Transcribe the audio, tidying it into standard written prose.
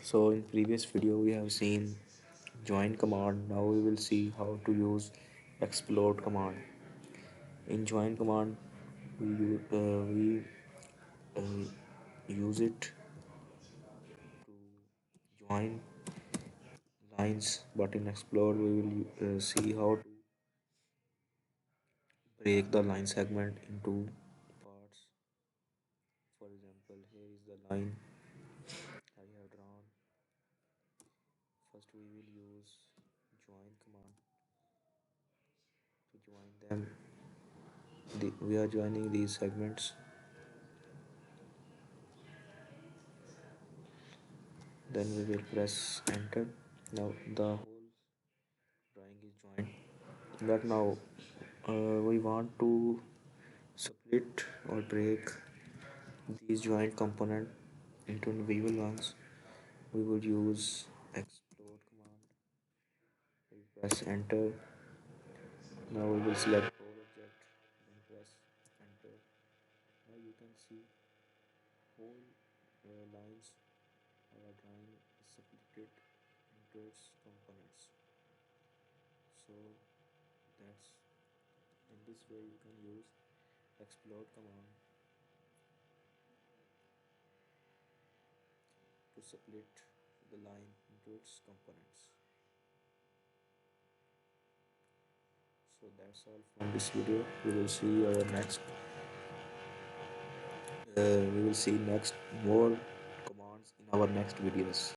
So in previous video we have seen join command. Now we will see how to use explode command. In join command we use it to join lines, but in explode we will see how to break the line segment into parts. For example, here is the line I have drawn. First we will use join command to join them. We are joining these segments. Then we will press enter. Now the whole drawing is joined. But now we want to split or break these joint component into individual ones. We would use explode command. We press enter. Now we will select all object, then press enter. Now you can see whole lines our drawing is split into its components. So that's in this way you can use explode command to split the line into its components. So that's all from this video. We will see next more commands in our next videos.